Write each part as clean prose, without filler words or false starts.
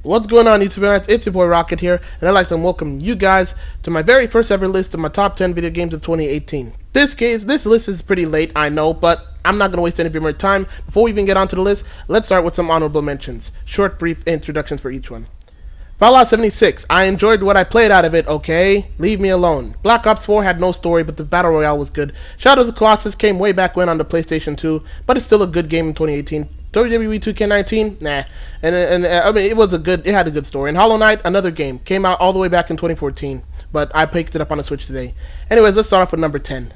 What's going on, YouTube? It's your boy Rocket here, and I'd like to welcome you guys to my very first ever list of my top 10 video games of 2018. This list is pretty late, I know, but I'm not going to waste any of your more time. Before we even get onto the list, let's start with some honorable mentions. Short, brief introductions for each one. Fallout 76, I enjoyed what I played out of it, okay? Leave me alone. Black Ops 4 had no story, but the Battle Royale was good. Shadow of the Colossus came way back when on the PlayStation 2, but it's still a good game in 2018. WWE 2K19, nah. And I mean, it had a good story. And Hollow Knight, another game, came out all the way back in 2014, but I picked it up on the Switch today. Anyways, let's start off with number 10.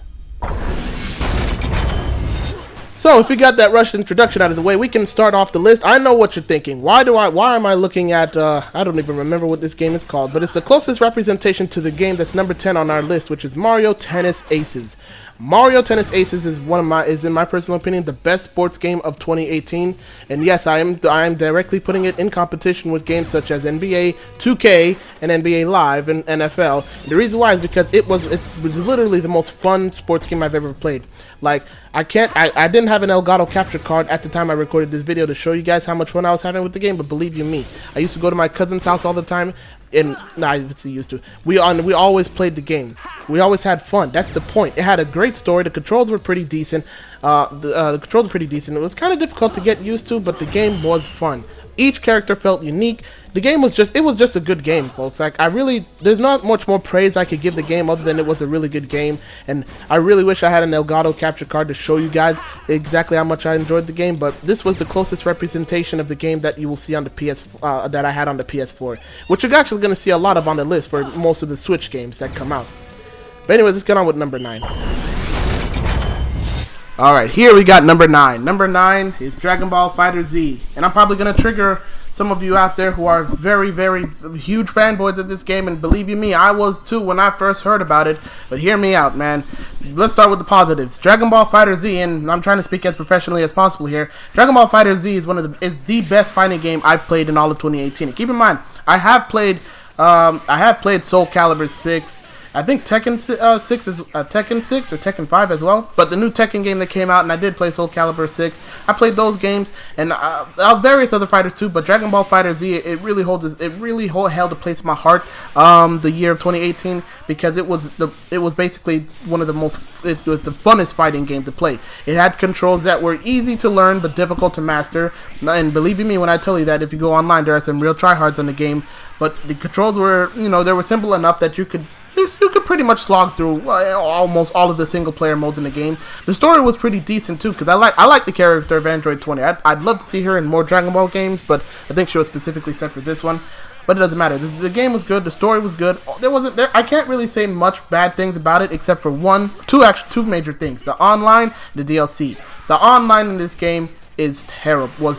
So, if we got that rushed introduction out of the way, we can start off the list. I know what you're thinking. Why am I looking at, I don't even remember what this game is called, but it's the closest representation to the game that's number 10 on our list, which is Mario Tennis Aces. Mario Tennis Aces is in my personal opinion, the best sports game of 2018. And yes, I am directly putting it in competition with games such as NBA 2K and NBA Live and NFL. And the reason why is because it was literally the most fun sports game I've ever played. Like, I didn't have an Elgato capture card at the time I recorded this video to show you guys how much fun I was having with the game, but believe you me, I used to go to my cousin's house all the time, and I used to. We always played the game. We always had fun. That's the point. It had a great story. The controls were pretty decent. The controls were pretty decent. It was kind of difficult to get used to, but the game was fun. Each character felt unique. The game was just a good game, folks. Like, there's not much more praise I could give the game other than it was a really good game. And I really wish I had an Elgato capture card to show you guys exactly how much I enjoyed the game. But this was the closest representation of the game that you will see on the that I had on the PS4, which you're actually going to see a lot of on the list for most of the Switch games that come out. But anyways, let's get on with number 9. Alright, here we got number 9. Number 9 is Dragon Ball FighterZ. And I'm probably going to trigger some of you out there who are very, very huge fanboys of this game. And believe you me, I was too when I first heard about it. But hear me out, man. Let's start with the positives. Dragon Ball FighterZ, and I'm trying to speak as professionally as possible here. Dragon Ball FighterZ is the best fighting game I've played in all of 2018. And keep in mind, I have played Soul Calibur 6. I think Tekken 6 is Tekken 6 or Tekken 5 as well. But the new Tekken game that came out, and I did play Soul Calibur 6. I played those games and various other fighters too. But Dragon Ball FighterZ, it really held a place in my heart. The year of 2018, because it was basically one of the the funnest fighting game to play. It had controls that were easy to learn but difficult to master. And believe you me when I tell you that if you go online, there are some real tryhards in the game. But the controls were, they were simple enough that you could pretty much slog through almost all of the single player modes in the game. The story was pretty decent too, because I like the character of Android 20. I'd love to see her in more Dragon Ball games, but I think she was specifically set for this one. But it doesn't matter. The game was good. The story was good. I can't really say much bad things about it except for two major things: the online, the DLC. The online in this game is terrible.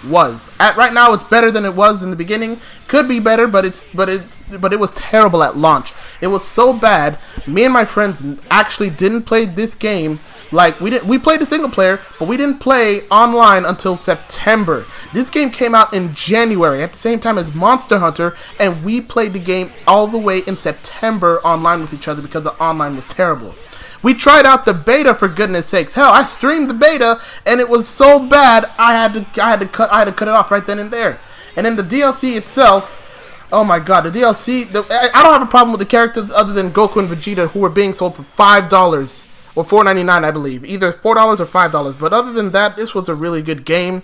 Right now it's better than it was in the beginning. Could be better, but it was terrible at launch. It was so bad. Me and my friends actually didn't play this game. Like, we played the single player, but we didn't play online until September. This game came out in January at the same time as Monster Hunter, and we played the game all the way in September online with each other because the online was terrible. We tried out the beta, for goodness sakes. Hell, I streamed the beta and it was so bad I had to cut it off right then and there. And then the DLC itself, oh my god, the DLC, I don't have a problem with the characters other than Goku and Vegeta, who were being sold for $5 or $4.99, I believe. Either $4 or $5. But other than that, this was a really good game.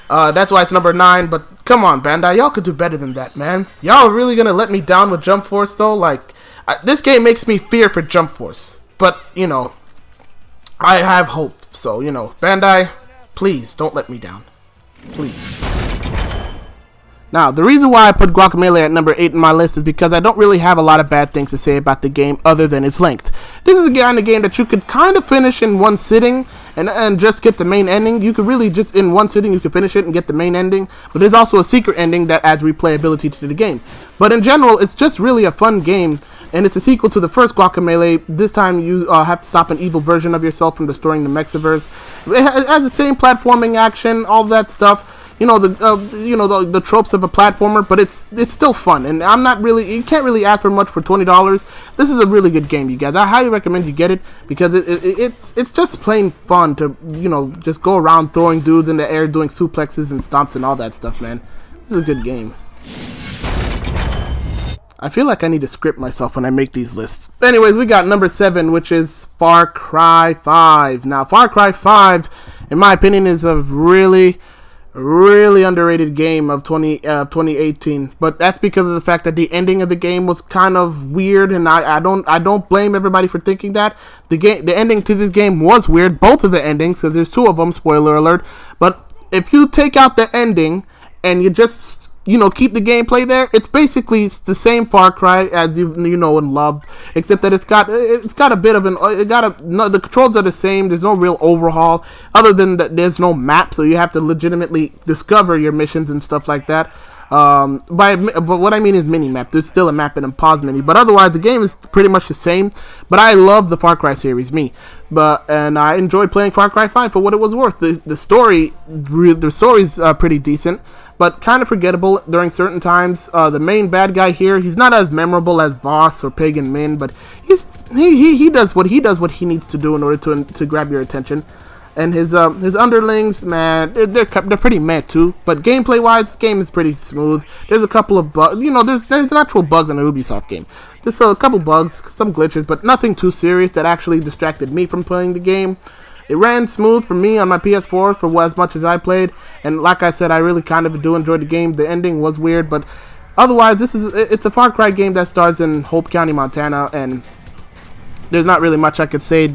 That's why it's number 9, but come on, Bandai, y'all could do better than that, man. Y'all really gonna let me down with Jump Force though? Like, this game makes me fear for Jump Force. But, I have hope. So, Bandai, please don't let me down. Please. Now, the reason why I put Guacamelee at number 8 in my list is because I don't really have a lot of bad things to say about the game other than its length. This is the kind of game that you could kind of finish in one sitting and just get the main ending. You could really just, in one sitting, you could finish it and get the main ending. But there's also a secret ending that adds replayability to the game. But in general, it's just really a fun game. And it's a sequel to the first Guacamelee. This time you have to stop an evil version of yourself from destroying the Mexiverse. It has the same platforming action, all that stuff. The tropes of a platformer, but it's still fun. And you can't really ask for much for $20. This is a really good game, you guys. I highly recommend you get it because it's just plain fun to just go around throwing dudes in the air, doing suplexes and stomps and all that stuff, man. This is a good game. I feel like I need to script myself when I make these lists. Anyways, we got number 7, which is Far Cry 5. Now, Far Cry 5, in my opinion, is a really underrated game of 2018. But that's because of the fact that the ending of the game was kind of weird, and I don't blame everybody for thinking that. The ending to this game was weird. Both of the endings, because there's 2 of them. Spoiler alert. But if you take out the ending and you just keep the gameplay there, it's basically the same Far Cry as you know and loved, except that it's got a bit of the controls are the same. There's no real overhaul other than that there's no map, so you have to legitimately discover your missions and stuff like that. But what I mean is mini map. There's still a map in a pause menu, but otherwise the game is pretty much the same. But I love the Far Cry series, and I enjoyed playing Far Cry 5 for what it was worth. The story's pretty decent, but kind of forgettable during certain times. The main bad guy here, he's not as memorable as Voss or Pagan Min, but he does what he needs to do in order to grab your attention. And his underlings, man, they're pretty meh too. But gameplay wise, game is pretty smooth. There's a couple of bugs, there's actual bugs in an Ubisoft game. There's a couple bugs, some glitches, but nothing too serious that actually distracted me from playing the game. It ran smooth for me on my PS4 for as much as I played, and like I said, I really kind of do enjoy the game. The ending was weird, but otherwise, it's a Far Cry game that stars in Hope County, Montana, and there's not really much I could say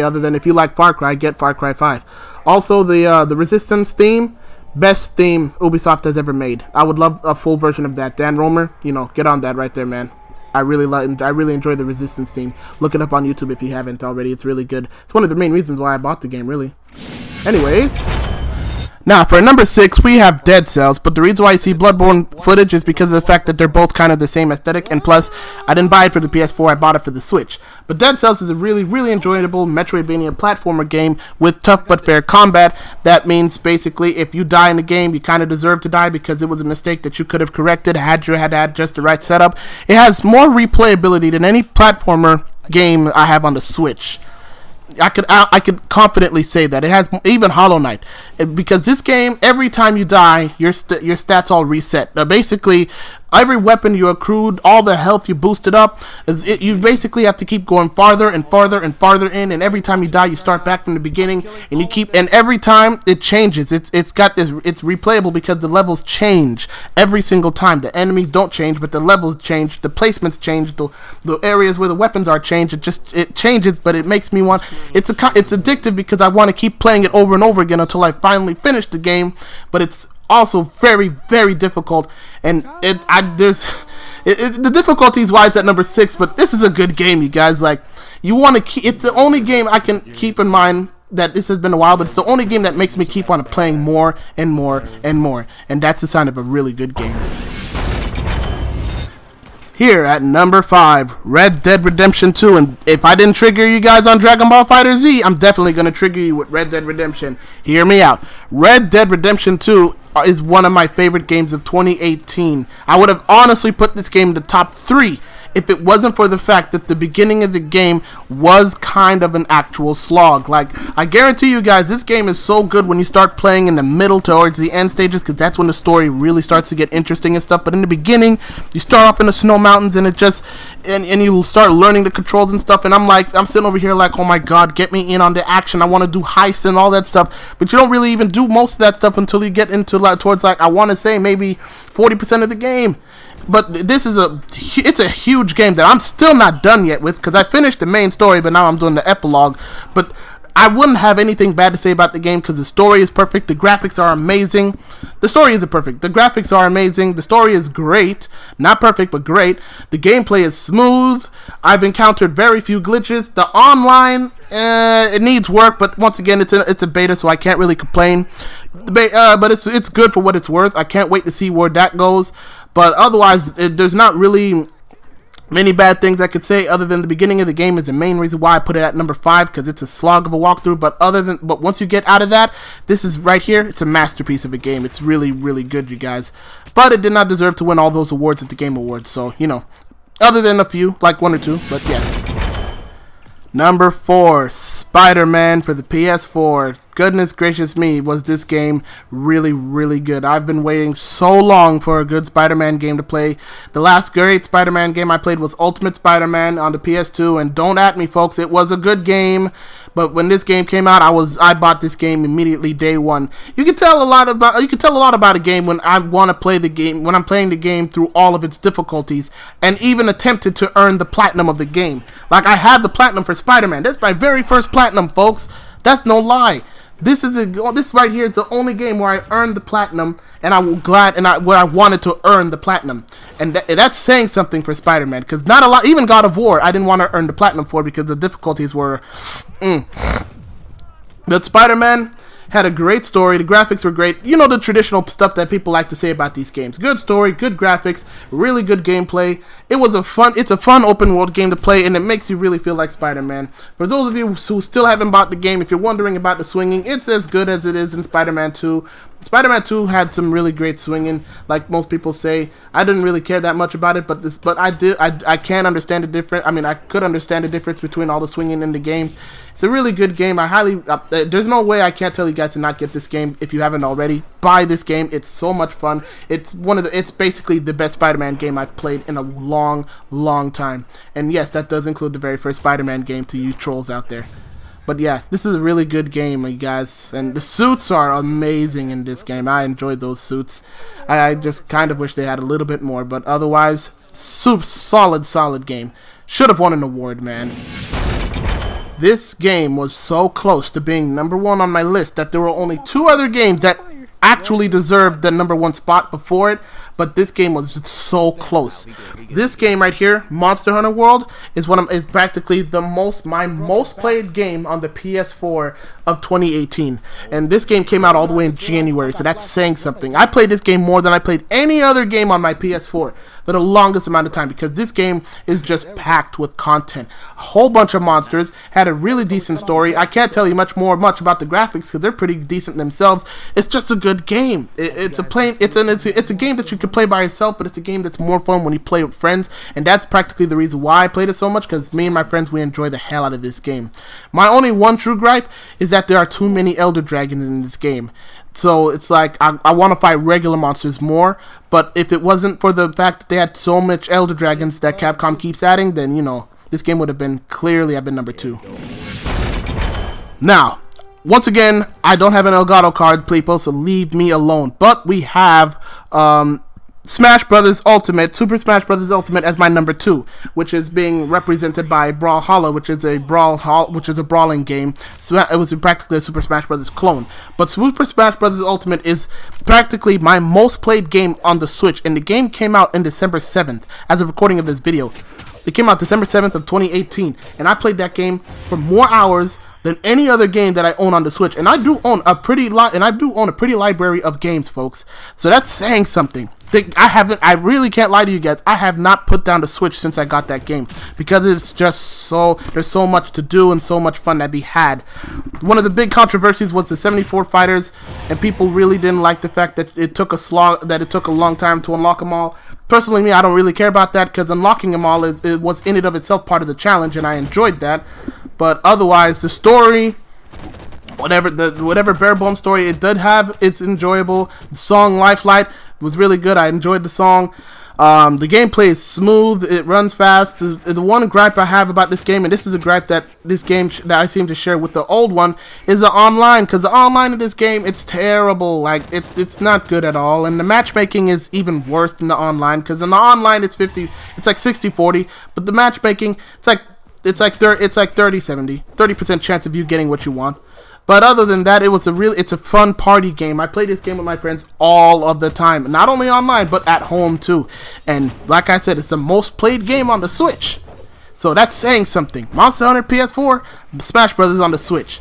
other than if you like Far Cry, get Far Cry 5. Also, the Resistance theme, best theme Ubisoft has ever made. I would love a full version of that. Dan Romer, get on that right there, man. I really enjoy the Resistance theme. Look it up on YouTube if you haven't already. It's really good. It's one of the main reasons why I bought the game, really. Anyways, now for number 6, we have Dead Cells, but the reason why you see Bloodborne footage is because of the fact that they're both kind of the same aesthetic, and plus, I didn't buy it for the PS4, I bought it for the Switch. But Dead Cells is a really enjoyable Metroidvania platformer game with tough but fair combat. That means basically if you die in the game, you kind of deserve to die because it was a mistake that you could have corrected had you had just the right setup. It has more replayability than any platformer game I have on the Switch. I could confidently say that. It has even Hollow Knight, because this game, every time you die, your stats all reset. Now, basically, every weapon you accrued, all the health you boosted up, you basically have to keep going farther and farther and farther in, and every time you die, you start back from the beginning, and every time it changes. It's replayable because the levels change every single time. The enemies don't change, but the levels change, the placements change, the areas where the weapons are changed. It changes, but it makes me want. It's addictive because I want to keep playing it over and over again until I finally finish the game. But it's also very difficult, and the difficulty is why it's at number 6. But this is a good game, you guys. Like, you want to keep. It's the only game I can keep in mind that this has been a while, but it's the only game that makes me keep on playing more and more and more, and that's the sign of a really good game. Here at number 5, Red Dead Redemption 2. And if I didn't trigger you guys on Dragon Ball FighterZ, I'm definitely going to trigger you with Red Dead Redemption. Hear me out. Red Dead Redemption 2 is one of my favorite games of 2018. I would have honestly put this game in the top 3 if it wasn't for the fact that the beginning of the game was kind of an actual slog. Like, I guarantee you guys, this game is so good when you start playing in the middle towards the end stages, because that's when the story really starts to get interesting and stuff. But in the beginning, you start off in the snow mountains, and and you start learning the controls and stuff, and I'm sitting over here like, oh my god, get me in on the action. I want to do heists and all that stuff, but you don't really even do most of that stuff until you get into towards I want to say maybe 40% of the game. But it's a huge game that I'm still not done yet with, because I finished the main story, but now I'm doing the epilogue. But I wouldn't have anything bad to say about the game because the story is perfect. The graphics are amazing. The story isn't perfect. The graphics are amazing. The story is great. Not perfect, but great. The gameplay is smooth. I've encountered very few glitches. The online, it needs work, but once again, it's a beta, so I can't really complain. But it's good for what it's worth. I can't wait to see where that goes. But otherwise, there's not really many bad things I could say, other than the beginning of the game is the main reason why I put it at number 5, because it's a slog of a walkthrough. But once you get out of that, this is right here. It's a masterpiece of a game. It's really good, you guys. But it did not deserve to win all those awards at the Game Awards. So, other than a few, like 1 or 2. But yeah. Number 4, Spider-Man for the PS4. Goodness gracious me, was this game really, really good. I've been waiting so long for a good Spider-Man game to play. The last great Spider-Man game I played was Ultimate Spider-Man on the PS2, and don't at me, folks, it was a good game. But when this game came out, I bought this game immediately day one. You can tell a lot about a game when I want to play the game, when I'm playing the game through all of its difficulties, and even attempted to earn the platinum of the game. Like, I have the platinum for Spider-Man. That's my very first platinum, folks. That's no lie. This right here is the only game where I earned the platinum, and where I wanted to earn the platinum, and that's saying something for Spider-Man, because not a lot, even God of War, I didn't want to earn the platinum for because the difficulties were, But Spider-Man had a great story. The graphics were great. You know, the traditional stuff that people like to say about these games. Good story, good graphics, really good gameplay. It's a fun open world game to play, and it makes you really feel like Spider-Man. For those of you who still haven't bought the game, if you're wondering about the swinging, it's as good as it is in Spider-Man 2. Spider-Man 2 had some really great swinging, like most people say. I didn't really care that much about it, but I did. I can understand the difference. I mean, I could understand the difference between all the swinging in the games. It's a really good game. There's no way I can't tell you guys to not get this game if you haven't already. Buy this game. It's so much fun. It's basically the best Spider-Man game I've played in a long, long time. And yes, that does include the very first Spider-Man game to you trolls out there. But yeah, this is a really good game, you guys. And the suits are amazing in this game. I enjoyed those suits. I just kind of wish they had a little bit more. But otherwise, super solid game. Should have won an award, man. This game was so close to being number 1 on my list that there were only 2 other games that actually deserved the number 1 spot before it. But this game was so close. This game right here, Monster Hunter World, is practically my most played game on the PS4 of 2018. And this game came out all the way in January, so that's saying something. I played this game more than I played any other game on my PS4 for the longest amount of time, because this game is just packed with content. A whole bunch of monsters, had a really decent story. I can't tell you much about the graphics because they're pretty decent themselves. It's just a good game. It's a game that you can play by yourself, but it's a game that's more fun when you play with friends, and that's practically the reason why I played it so much, because me and my friends, we enjoy the hell out of this game. My only one true gripe is that there are too many Elder Dragons in this game. So it's like, I want to fight regular monsters more, but if it wasn't for the fact that they had so much Elder Dragons that Capcom keeps adding, then, you know, this game would have been number 2. Now, once again, I don't have an Elgato card, people, so leave me alone. But we have Smash Brothers Ultimate, Super Smash Brothers Ultimate as my number 2, which is being represented by Brawlhalla, which is a brawling game. So it was practically a Super Smash Brothers clone. But Super Smash Brothers Ultimate is practically my most played game on the Switch, and the game came out in December 7th, as of recording of this video. It came out December 7th of 2018, and I played that game for more hours than any other game that I own on the Switch. And I do own a pretty library of games, folks. So that's saying something. I really can't lie to you guys. I have not put down the Switch since I got that game, because it's just there's so much to do and so much fun that be had. One of the big controversies was the 74 fighters, and people really didn't like the fact that it took a long time to unlock them all. Personally, me, I don't really care about that, because unlocking them all was in and of itself part of the challenge, and I enjoyed that. But otherwise, the story, whatever bare bones story it did have, it's enjoyable. The song Lifelight was really good. I enjoyed the song. The gameplay is smooth. It runs fast. The one gripe I have about this game, and this is a gripe that I seem to share with the old one, is the online. Because the online of this game, it's terrible. Like, it's not good at all. And the matchmaking is even worse than the online. Because in the online, it's like 60-40. But the matchmaking, it's like 30-70, 30% chance of you getting what you want. But other than that, it's a fun party game. I play this game with my friends all of the time, not only online but at home too. And like I said, it's the most played game on the Switch, so that's saying something. Monster Hunter PS4, Smash Brothers on the Switch,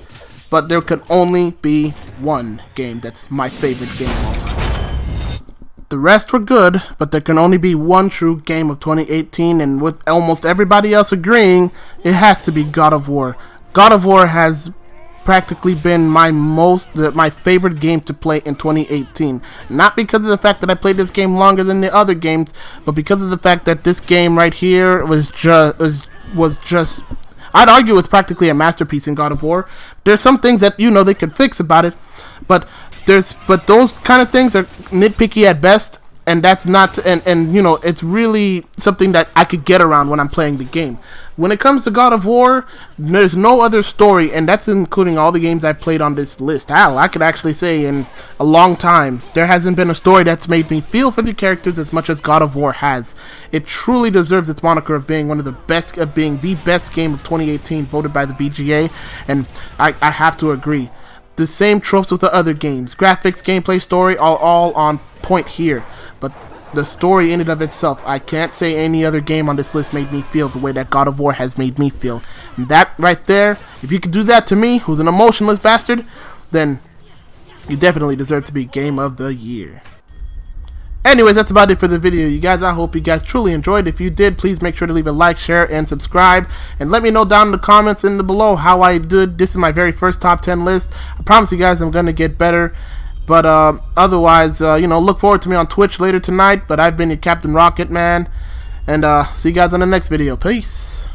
but there can only be one game that's my favorite game of all time. The rest were good, but there can only be one true game of 2018, and with almost everybody else agreeing, it has to be God of War. God of War has practically been my favorite game to play in 2018. Not because of the fact that I played this game longer than the other games, but because of the fact that this game right here was just I'd argue it's practically a masterpiece in God of War. There's some things that they could fix about it, but those kind of things are nitpicky at best, and that's not and it's really something that I could get around when I'm playing the game. When it comes to God of War, there's no other story, and that's including all the games I've played on this list. Hell, I could actually say in a long time, there hasn't been a story that's made me feel for the characters as much as God of War has. It truly deserves its moniker of being one of the best, of being the best game of 2018, voted by the VGA, and I have to agree. The same tropes with the other games. Graphics, gameplay, story are all on point here, but the story in and of itself, I can't say any other game on this list made me feel the way that God of War has made me feel. And that right there, if you could do that to me, who's an emotionless bastard, then you definitely deserve to be Game of the Year. Anyways, that's about it for the video, you guys. I hope you guys truly enjoyed. If you did, please make sure to leave a like, share, and subscribe. And let me know down in the comments and below how I did. This is my very first top 10 list. I promise you guys I'm going to get better. But otherwise, look forward to me on Twitch later tonight. But I've been your Captain Rocket, man. And see you guys on the next video. Peace.